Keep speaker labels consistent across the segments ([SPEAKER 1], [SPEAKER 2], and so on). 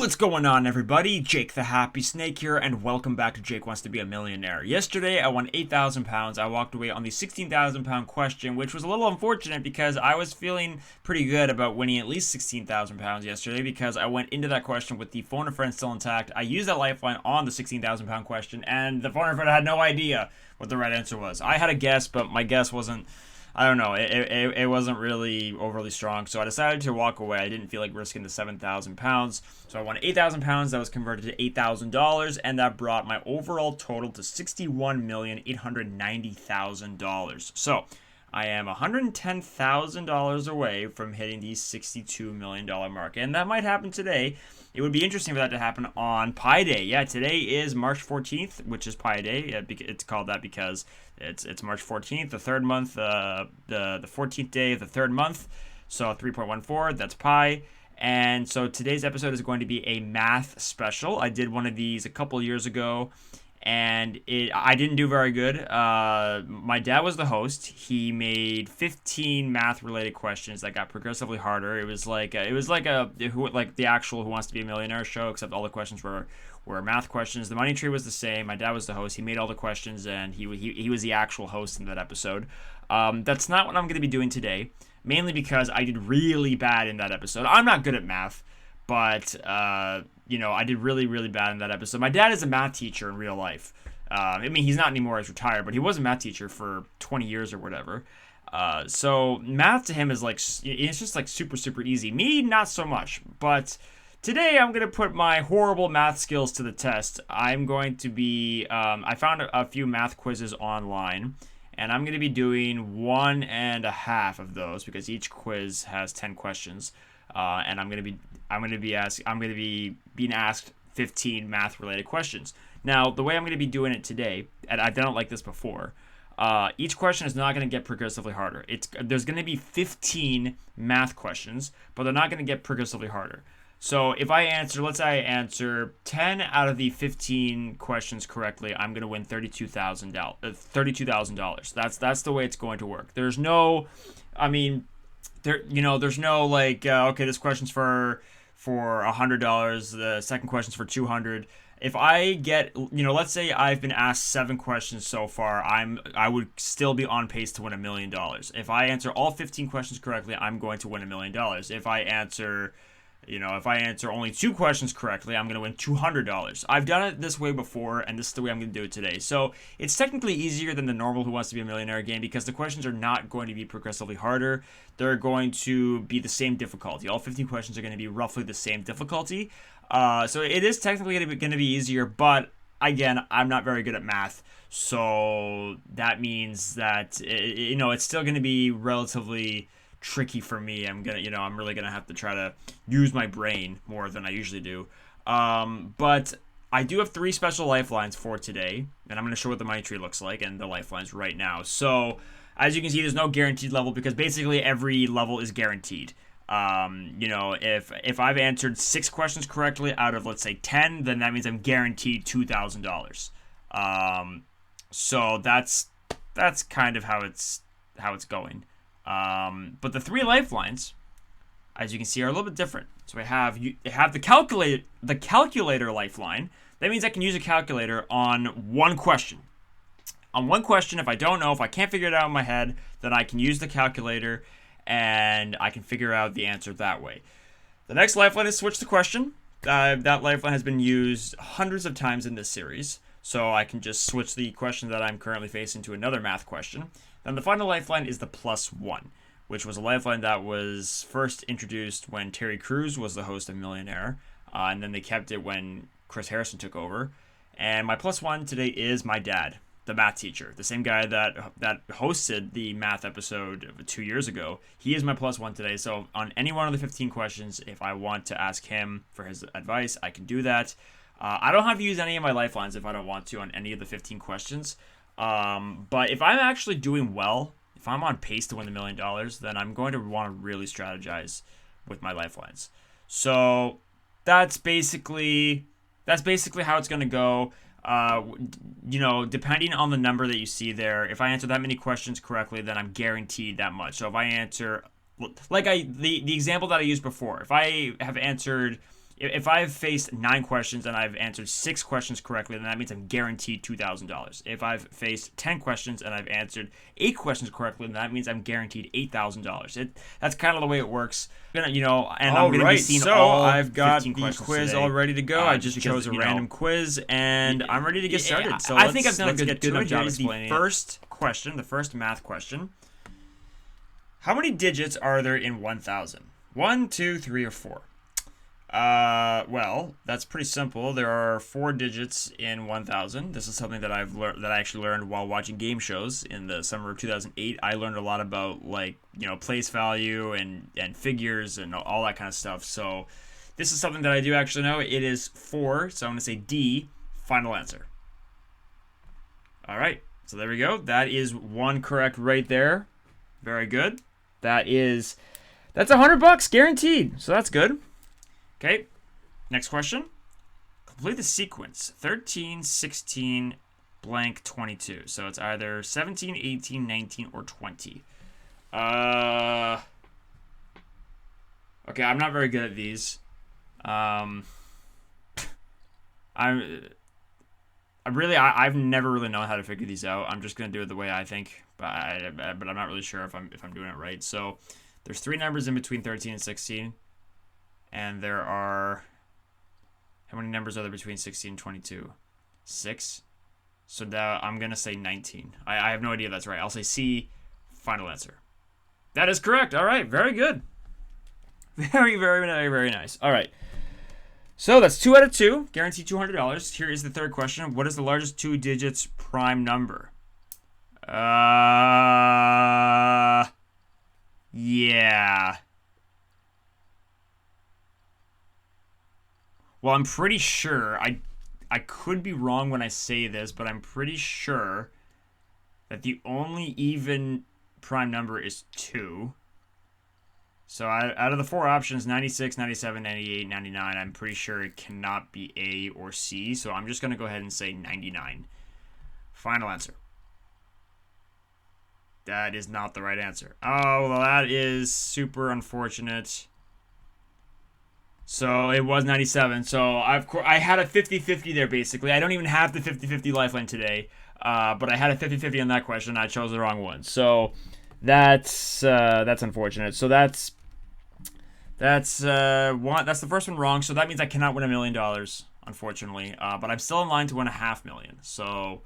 [SPEAKER 1] What's going on, everybody? Jake the Happy Snake here, and welcome back to Jake Wants to Be a Millionaire. Yesterday, I won 8,000 pounds. I walked away on the 16,000 pound question, which was a little unfortunate because I was feeling pretty good about winning at least 16,000 pounds yesterday because I went into that question with the phone a friend still intact. I used that lifeline on the 16,000 pound question, and the phone a friend had no idea what the right answer was. I had a guess, but my guess wasn't. I don't know. It wasn't really overly strong, so I decided to walk away. I didn't feel like risking the 7,000 pounds, so I won 8,000 pounds. That was converted to $8,000, and that brought my overall total to $61,890,000. So I am $110,000 away from hitting the $62 million mark, and that might happen today. It would be interesting for that to happen on Pi Day. Yeah, today is March 14th, which is Pi Day. It's called that because it's March 14th, the third month, the 14th day of the third month. So 3.14, that's Pi. And so today's episode is going to be a math special. I did one of these a couple years ago, and I didn't do very good. My dad was the host. He made 15 math-related questions that got progressively harder. It was like the actual Who Wants to Be a Millionaire show, except all the questions were math questions. The money tree was the same. My dad was the host. He made all the questions, and he was the actual host in that episode. That's not what I'm going to be doing today, mainly because I did really bad in that episode. I'm not good at math, but I did really, really bad in that episode. My dad is a math teacher in real life. I mean, he's not anymore, he's retired, but he was a math teacher for 20 years or whatever. So math to him is it's just like super, super easy. Me, not so much. But today I'm going to put my horrible math skills to the test. I'm going to be, I found a few math quizzes online, and I'm going to be doing 1.5 of those because each quiz has 10 questions. And I'm going to be being asked 15 math related questions. Now, the way I'm going to be doing it today, and I've done it like this before, each question is not going to get progressively harder. There's going to be 15 math questions, but they're not going to get progressively harder. So if let's say I answer 10 out of the 15 questions correctly, I'm going to win $32,000. That's the way it's going to work. There's no, there's no okay, this question's for $100. The second question's for $200. If I get, let's say I've been asked 7 questions so far, I would still be on pace to win $1 million. If I answer all 15 questions correctly, I'm going to win $1 million. If I answer only 2 questions correctly, I'm going to win $200. I've done it this way before, and this is the way I'm going to do it today. So it's technically easier than the normal Who Wants to Be a Millionaire game because the questions are not going to be progressively harder. They're going to be the same difficulty. All 15 questions are going to be roughly the same difficulty. So it is technically going to be easier, but again, I'm not very good at math. So that means that, it's still going to be relatively tricky for me. I'm really gonna have to try to use my brain more than I usually do. But I do have 3 special lifelines for today, and I'm gonna show what the money tree looks like and the lifelines right now. So as you can see, there's no guaranteed level because basically every level is guaranteed. If I've answered 6 questions correctly out of, let's say, 10, then that means I'm guaranteed $2,000. So that's kind of how it's going. But the 3 lifelines, as you can see, are a little bit different. So I have the calculator lifeline. That means I can use a calculator on one question. On one question, if I don't know, if I can't figure it out in my head, then I can use the calculator and I can figure out the answer that way. The next lifeline is switch the question. That lifeline has been used hundreds of times in this series. So I can just switch the question that I'm currently facing to another math question. Then the final lifeline is the +1, which was a lifeline that was first introduced when Terry Crews was the host of Millionaire, and then they kept it when Chris Harrison took over. And my +1 today is my dad, the math teacher, the same guy that hosted the math episode 2 years ago. He is my +1 today. So on any one of the 15 questions, if I want to ask him for his advice, I can do that. I don't have to use any of my lifelines if I don't want to on any of the 15 questions. But if I'm actually doing well, if I'm on pace to win $1 million, then I'm going to want to really strategize with my lifelines. So that's basically how it's going to go. Depending on the number that you see there, if I answer that many questions correctly, then I'm guaranteed that much. So if I answer, the example that I used before, if I have answered if I've faced 9 questions and I've answered 6 questions correctly, then that means I'm guaranteed $2,000. If I've faced 10 questions and I've answered 8 questions correctly, then that means I'm guaranteed $8,000. That's kind of the way it works. And I'm going to be seeing all
[SPEAKER 2] I've got
[SPEAKER 1] 15
[SPEAKER 2] the
[SPEAKER 1] questions
[SPEAKER 2] quiz
[SPEAKER 1] today.
[SPEAKER 2] all ready to go. I just chose a random
[SPEAKER 1] quiz, and I'm ready to get started. So
[SPEAKER 2] I think I've done a
[SPEAKER 1] good
[SPEAKER 2] enough job
[SPEAKER 1] Here's
[SPEAKER 2] explaining
[SPEAKER 1] the first question, the first math question. How many digits are there in 1,000? 1, 2, 3, or 4? Well, that's pretty simple. There are 4 digits in 1,000. This is something that I actually learned while watching game shows in the summer of 2008. I learned a lot about place value and figures and all that kind of stuff. So this is something that I do actually know. It is 4, so I'm going to say D, final answer. All right, so there we go. That is 1 correct right there. Very good. That's $100 guaranteed. So that's good. Okay, next question. Complete the sequence 13, 16, blank 22. So it's either 17, 18, 19, or 20. Okay, I'm not very good at these. I've never really known how to figure these out. I'm just gonna do it the way I think, but I'm not really sure if I'm doing it right. So there's 3 numbers in between 13 and 16. And there are, how many numbers are there between 16 and 22? 6. So now I'm going to say 19. I have no idea if that's right. I'll say C, final answer. That is correct. All right. Very good. Very, very, very, very nice. All right. So that's 2 out of 2. Guaranteed $200. Here is the third question. What is the largest 2 digits prime number? Yeah. Well, I'm pretty sure, I could be wrong when I say this, but I'm pretty sure that the only even prime number is 2. So out of the 4 options, 96, 97, 98, 99, I'm pretty sure it cannot be A or C. So I'm just going to go ahead and say 99. Final answer. That is not the right answer. Oh, well, that is super unfortunate. So it was 97. So I had a 50-50 there, basically. I don't even have the 50-50 lifeline today. But I had a 50-50 on that question. I chose the wrong one. So that's unfortunate. So that's the first one wrong. So that means I cannot win $1 million, unfortunately. But I'm still in line to win $500,000. So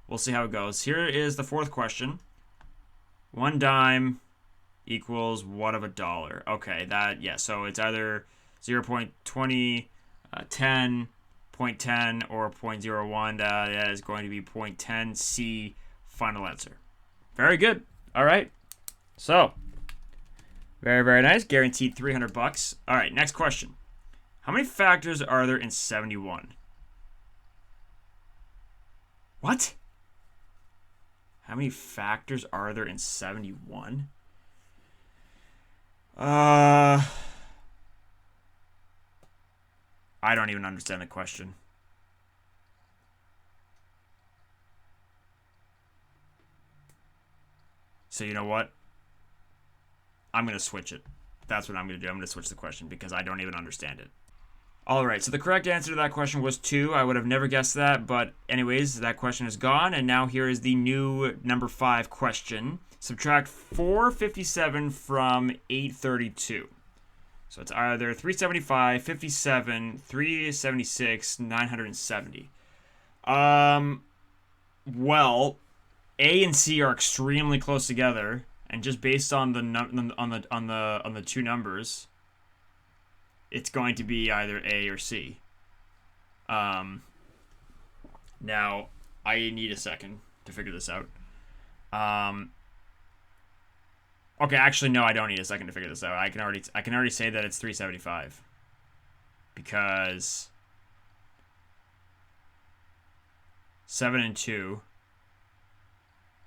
[SPEAKER 1] we'll see how it goes. Here is the fourth question. 1 dime equals what of a dollar? Okay, so it's either 0.20, 10, 0.10, or 0.01. That is going to be 0.10. C, final answer. Very good. All right. So, very, very nice. Guaranteed $300. All right, next question. How many factors are there in 71? What? How many factors are there in 71? I don't even understand the question. So you know what? I'm going to switch it. That's what I'm going to do. I'm going to switch the question because I don't even understand it. All right, so the correct answer to that question was 2. I would have never guessed that, but anyways, that question is gone, and now here is the new number 5 question. Subtract 457 from 832. So it's either 375, 57, 376, 970. Well, A and C are extremely close together, and just based on the 2 numbers, it's going to be either A or C. Now I need a second to figure this out. Okay, actually, no, I don't need a second to figure this out. I can already say that it's 375 because 7 and 2.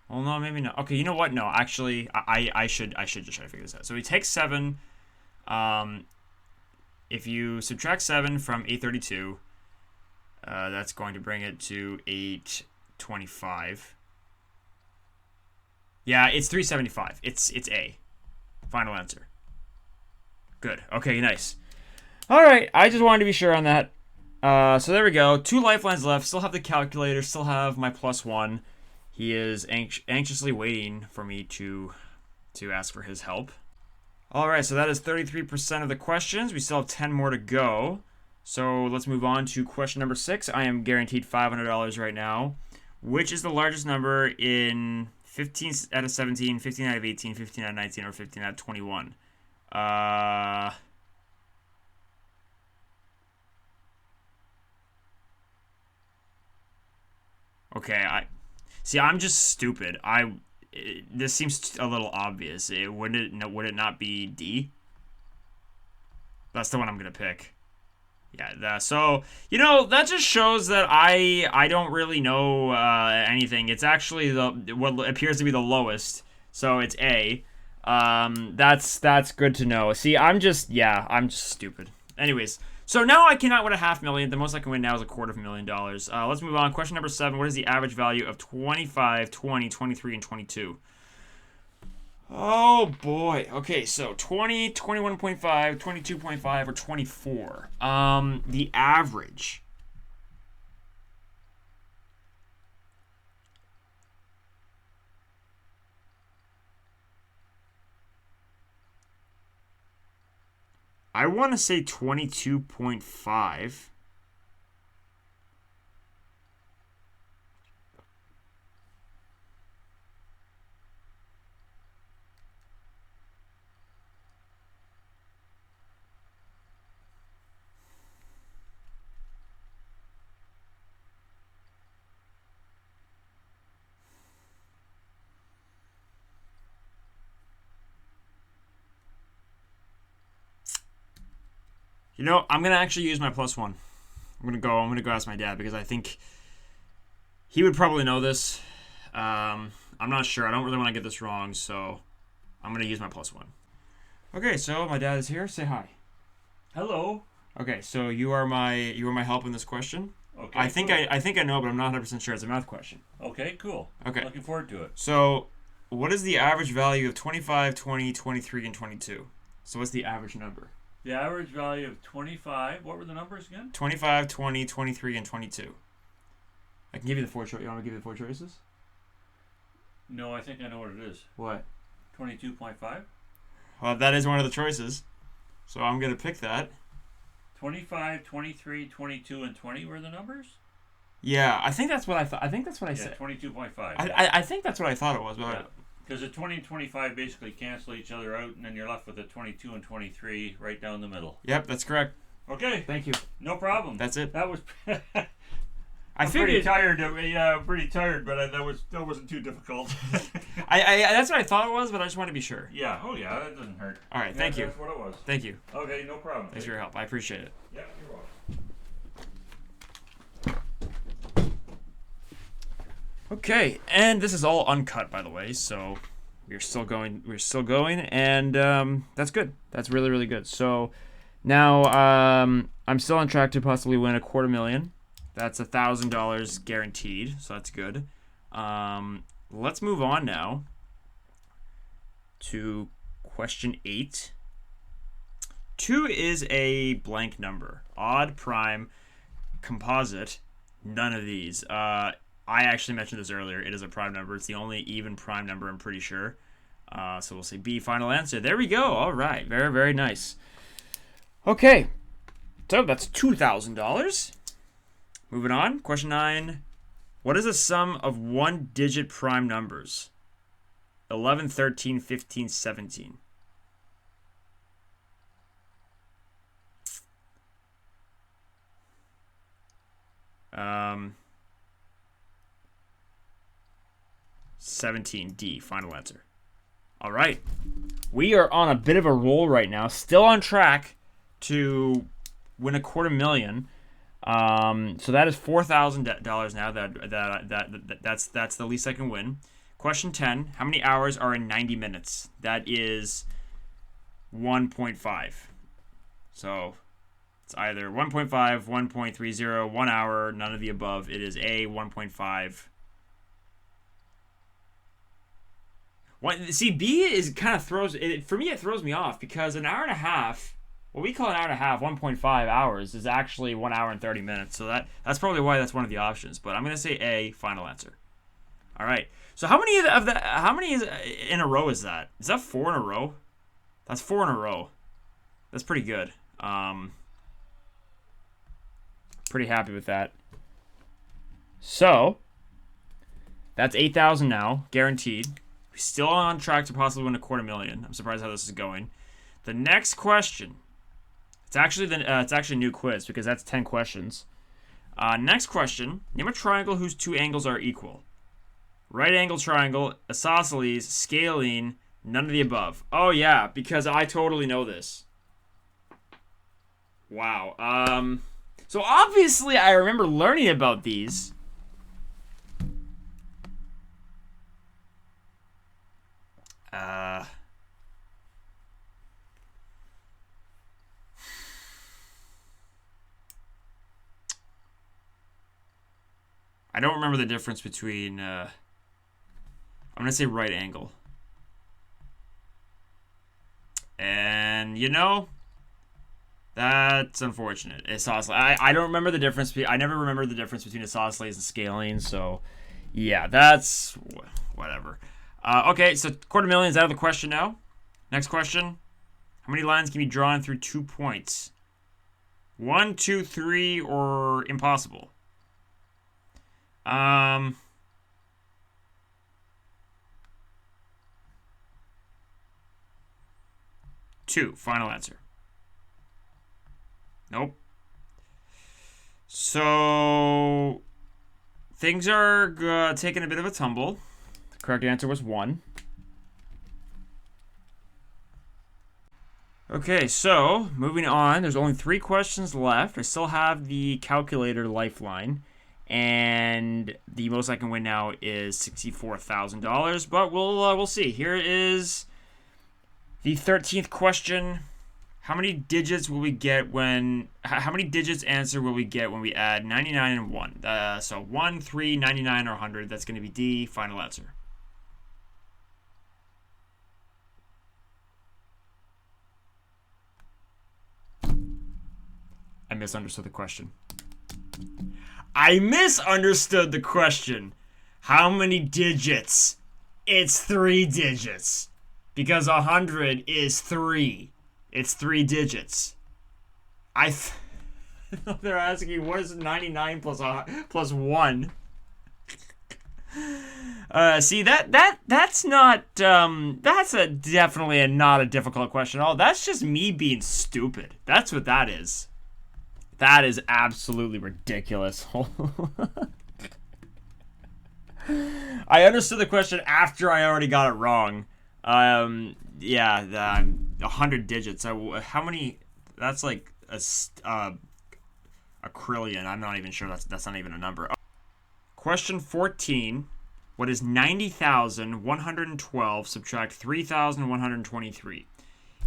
[SPEAKER 1] Well, no, maybe not. Okay, you know what? No, actually, I should just try to figure this out. So we take 7. If you subtract 7 from 832, that's going to bring it to 825. Yeah, it's 375. It's A. Final answer. Good. Okay, nice. All right, I just wanted to be sure on that. So there we go. 2 lifelines left. Still have the calculator. Still have my +1. He is anxiously waiting for me to ask for his help. All right, so that is 33% of the questions. We still have 10 more to go. So let's move on to question number 6. I am guaranteed $500 right now. Which is the largest number in 15 out of 17, 15 out of 18, 15 out of 19, or 15 out of 21? Okay, I'm just stupid. This seems a little obvious. Would it not be D? That's the one I'm gonna pick. Yeah. So that just shows that I don't really know anything. It's actually what appears to be the lowest. So it's A. That's good to know. See, I'm just stupid. Anyways. So now I cannot win $500,000. The most I can win now is $250,000. Let's move on. Question number 7. What is the average value of 25, 20, 23, and 22? Oh, boy. Okay, so 20, 21.5, 22.5, or 24. The average. I want to say 22.5. I'm gonna actually use my +1. I'm gonna go ask my dad because I think he would probably know this. I'm not sure. I don't really want to get this wrong, so I'm gonna use my +1. Okay, so my dad is here. Say hi.
[SPEAKER 2] Hello.
[SPEAKER 1] Okay, so you are my help in this question.
[SPEAKER 2] Okay.
[SPEAKER 1] I think I know, but I'm not 100% sure. It's a math question.
[SPEAKER 2] Okay, cool.
[SPEAKER 1] Okay.
[SPEAKER 2] Looking forward to it.
[SPEAKER 1] So, what is the average value of 25, 20, 23, and 22? So, what's the average number?
[SPEAKER 2] The average value of 25. What were the numbers again?
[SPEAKER 1] 25, 20, 23, and 22. I can give you the 4 choices. You want me to give you the 4 choices?
[SPEAKER 2] No, I think I know what it is.
[SPEAKER 1] What?
[SPEAKER 2] 22.5.
[SPEAKER 1] Well, that is one of the choices. So I'm going to pick that.
[SPEAKER 2] 25, 23, 22, and 20 were the numbers?
[SPEAKER 1] Yeah, I think that's what I thought. I think that's what I said.
[SPEAKER 2] 22.5.
[SPEAKER 1] I think that's what I thought it was. But
[SPEAKER 2] because the 20 and 25 basically cancel each other out, and then you're left with the 22 and 23 right down the middle.
[SPEAKER 1] Yep, that's correct.
[SPEAKER 2] Okay.
[SPEAKER 1] Thank you.
[SPEAKER 2] No problem.
[SPEAKER 1] That's it.
[SPEAKER 2] That was...
[SPEAKER 1] I'm
[SPEAKER 2] pretty tired, but that wasn't too difficult.
[SPEAKER 1] That's what I thought it was, but I just want to be sure.
[SPEAKER 2] Yeah. Oh, yeah. That doesn't hurt.
[SPEAKER 1] All right. Thank you.
[SPEAKER 2] That's what it was.
[SPEAKER 1] Thank you.
[SPEAKER 2] Okay. No problem.
[SPEAKER 1] Thanks for your help. I appreciate it.
[SPEAKER 2] Yeah. You're welcome.
[SPEAKER 1] Okay, and this is all uncut, by the way, so we're still going, and that's good. That's really, really good. So now I'm still on track to possibly win $250,000. That's $1,000 guaranteed, so that's good. Let's move on now to question 8. 2 is a blank number. Odd, prime, composite, none of these. I actually mentioned this earlier. It is a prime number. It's the only even prime number, I'm pretty sure. So we'll say B, final answer. There we go. All right. Very, very nice. Okay. So that's $2,000. Moving on. Question 9. What is the sum of 1-digit prime numbers? 11, 13, 15, 17. Um... 17D, final answer. All right. We are on a bit of a roll right now. Still on track to win $250,000. So that is $4,000 now. That's the least I can win. Question 10. How many hours are in 90 minutes? That is 1.5. So it's either 1.5, 1.30, 1 hour, none of the above. It is A, 1.5. See, B is kind of throws it for me. It throws me off because an hour and a half what we call an hour and a half, 1.5 hours, is actually 1 hour and 30 minutes. So that's probably why that's one of the options. But I'm going to say A, final answer. All right. So how many is in a row is that? Is that 4 in a row? That's 4 in a row. That's pretty good. Pretty happy with that. So that's 8,000 now, guaranteed. We're still on track to possibly win $250,000. I'm surprised how this is going. The next question. It's actually a new quiz because that's 10 questions. Next question. Name a triangle whose two angles are equal. Right angle triangle, isosceles, scalene, none of the above. Oh yeah, because I totally know this. Wow. So obviously I remember learning about these. I don't remember the difference between, I'm going to say right angle. And, that's unfortunate. Isosceles. I don't remember the difference. I never remember the difference between isosceles and scalene, so, yeah, that's whatever. Okay, so $250,000 is out of the question now. Next question. How many lines can be drawn through 2 points? 1, 2, 3, or impossible? 2, final answer. Nope. So things are taking a bit of a tumble. The correct answer was 1. Okay, so moving on. There's only 3 questions left. I still have the calculator lifeline. And the most I can win now is $64,000, but we'll see. Here is the 13th question. How many digits will we get how many digits answer will we get when we add 99 and 1? So 1, 3, 99, or 100. That's going to be D. Final answer. I misunderstood the question. How many digits? It's 3 digits. Because 100 is 3. It's 3 digits. They're asking, what is 99 plus 1? See, that's not, that's definitely not a difficult question at all. That's just me being stupid. That's what that is. That is absolutely ridiculous. I understood the question after I already got it wrong. Yeah, 100 digits. How many? That's like a trillion. I'm not even sure that's not even a number. Question 14. What is 90,112 subtract 3,123?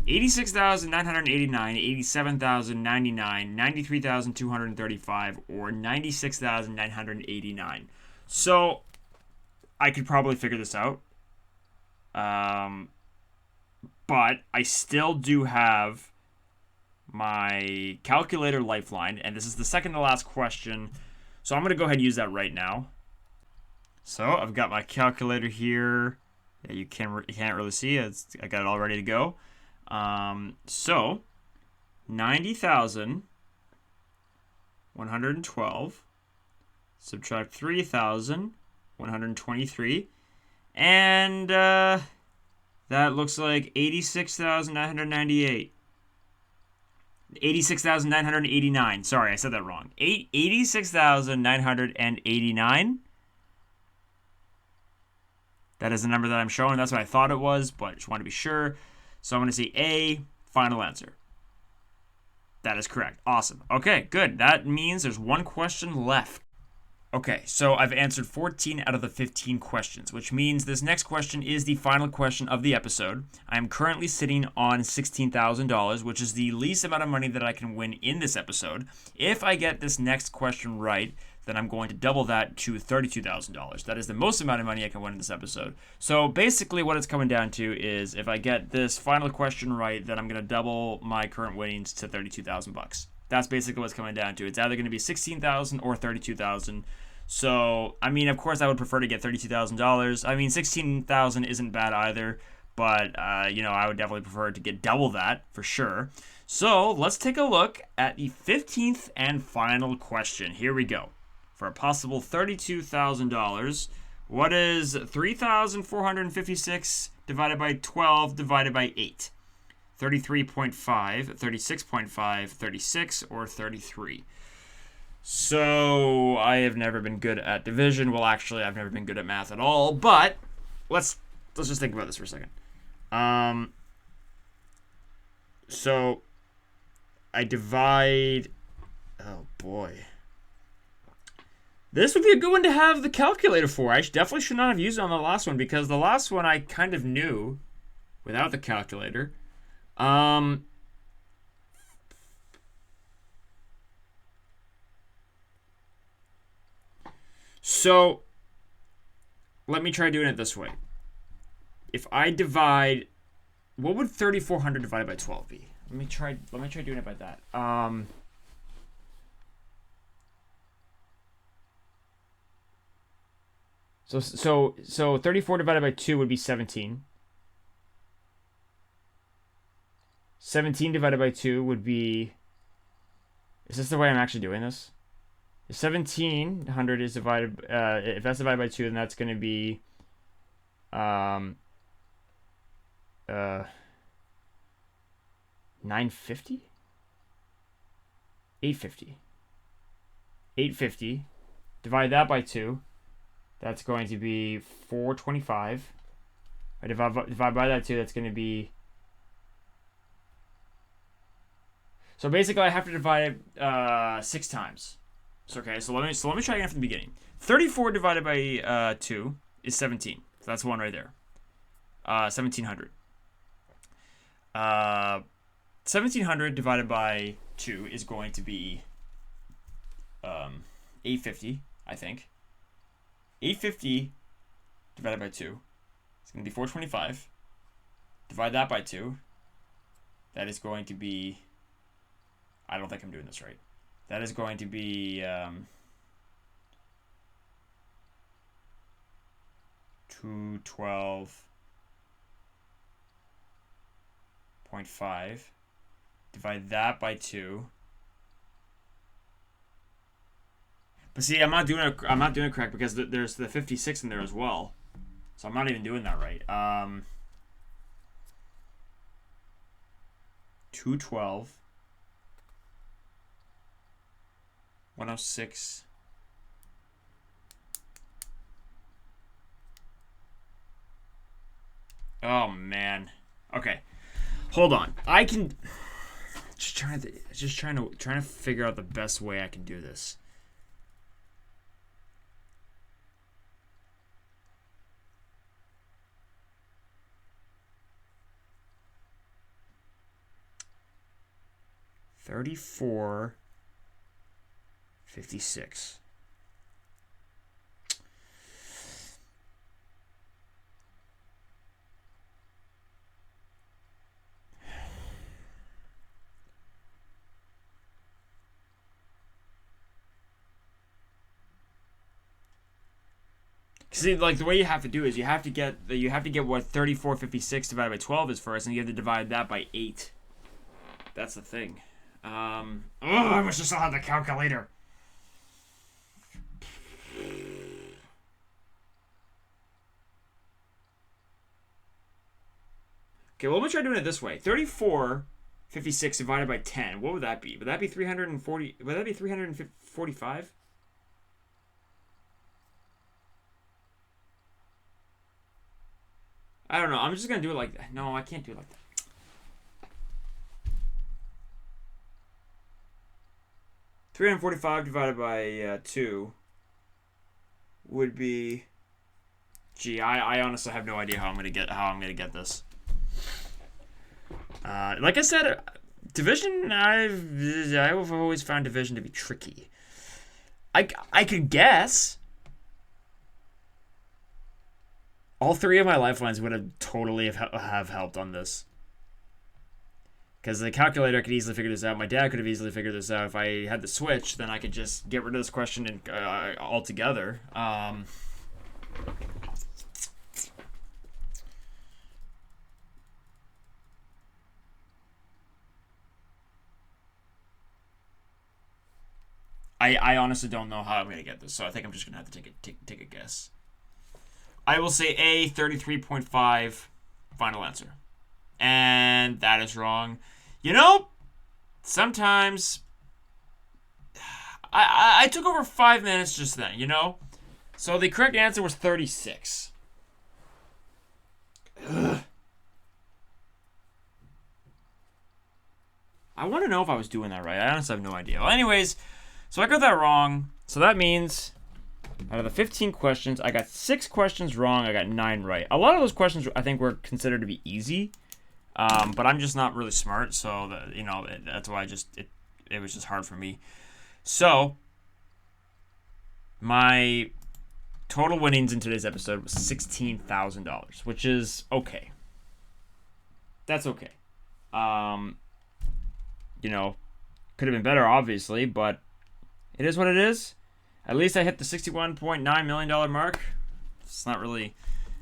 [SPEAKER 1] 86,989, 87,099, 93,235, or 96,989. So, I could probably figure this out. But I still do have my calculator lifeline, and this is the second to last question. So I'm going to go ahead and use that right now. So I've got my calculator here. Yeah, you can't really see it. I got it all ready to go. So 90,112 subtract 3,123, and that looks like 86,998. 86,989. Sorry, I said that wrong. 86,989. That is the number that I'm showing. That's what I thought it was, but I just want to be sure. So I'm going to say A, final answer. That is correct. Awesome. Okay, good. That means there's one question left. Okay, so I've answered 14 out of the 15 questions, which means this next question is the final question of the episode. I'm currently sitting on $16,000, which is the least amount of money that I can win in this episode. If I get this next question right, then I'm going to double that to $32,000. That is the most amount of money I can win in this episode. So basically what it's coming down to is if I get this final question right, then I'm going to double my current winnings to $32,000. That's basically what it's coming down to. It's either going to be $16,000 or $32,000. So, I mean, of course, I would prefer to get $32,000. I mean, $16,000 isn't bad either, but I would definitely prefer to get double that for sure. So, let's take a look at the 15th and final question. Here we go. For a possible $32,000, what is 3,456 divided by 12 divided by 8? 33.5, 36.5, 36, or 33? So, I have never been good at division. Well, actually, I've never been good at math at all. But let's just think about this for a second. So I divide. Oh boy, this would be a good one to have the calculator for. I definitely should not have used it on the last one because the last one I kind of knew without the calculator. So let me try doing it this way. If I divide, what would 3,400 divided by 12 be? Let me try doing it by that. So 34 divided by 2 would be 17. 17 divided by 2 would be... Is this the way I'm actually doing this? If 1,700 is divided... if that's divided by 2, then that's going to be... 950? 850. 850. Divide that by 2. That's going to be 425. I divide by that 2, that's going to be... So basically, I have to divide it 6 times. So okay, so let me try again from the beginning. 34 divided by 2 is 17. So that's one right there. 1,700. 1,700 divided by 2 is going to be 850, I think. 850 divided by 2 is going to be 425. Divide that by 2. That is going to be... I don't think I'm doing this right. That is going to be 212.5. Divide that by 2. But see, I'm not doing it correct because there's the 56 in there as well. So I'm not even doing that right. 212. 106. Oh man. Okay. Hold on. I can trying to figure out the best way I can do this. $34.56. See, like the way you have to do is you have to get what 34.56 divided by 12 is first, and you have to divide that by 8. That's the thing. I wish I still had the calculator. Okay, well, let me try doing it this way. 34.56 divided by 10. What would that be? Would that be 340? Would that be 345? I don't know. I'm just gonna do it like that. No, I can't do it like that. 345 divided by 2 would be. Gee, I honestly have no idea how I'm gonna get this. Like I said, division. I've always found division to be tricky. I could guess. All three of my lifelines would have totally have helped on this. Because the calculator could easily figure this out. My dad could have easily figured this out. If I had the switch, then I could just get rid of this question altogether. I honestly don't know how I'm going to get this, so I think I'm just going to have to take a guess. I will say A, 33.5, final answer. And that is wrong. You know, sometimes I took over 5 minutes just then, you know? So the correct answer was 36. Ugh. I want to know if I was doing that right. I honestly have no idea. Well, anyways, so I got that wrong. So that means out of the 15 questions, I got 6 questions wrong. I got 9 right. A lot of those questions I think were considered to be easy. But I'm just not really smart, so that's why it was just hard for me. So my total winnings in today's episode was $16,000, which is okay. That's okay. Could have been better, obviously, but it is what it is. At least I hit the $61.9 million mark. It's not really,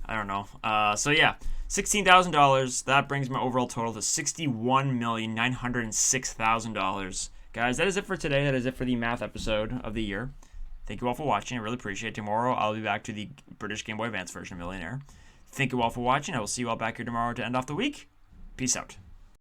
[SPEAKER 1] I don't know. So yeah. $16,000. That brings my overall total to $61,906,000. Guys, that is it for today. That is it for the math episode of the year. Thank you all for watching. I really appreciate it. Tomorrow, I'll be back to the British Game Boy Advance version of Millionaire. Thank you all for watching. I will see you all back here tomorrow to end off the week. Peace out.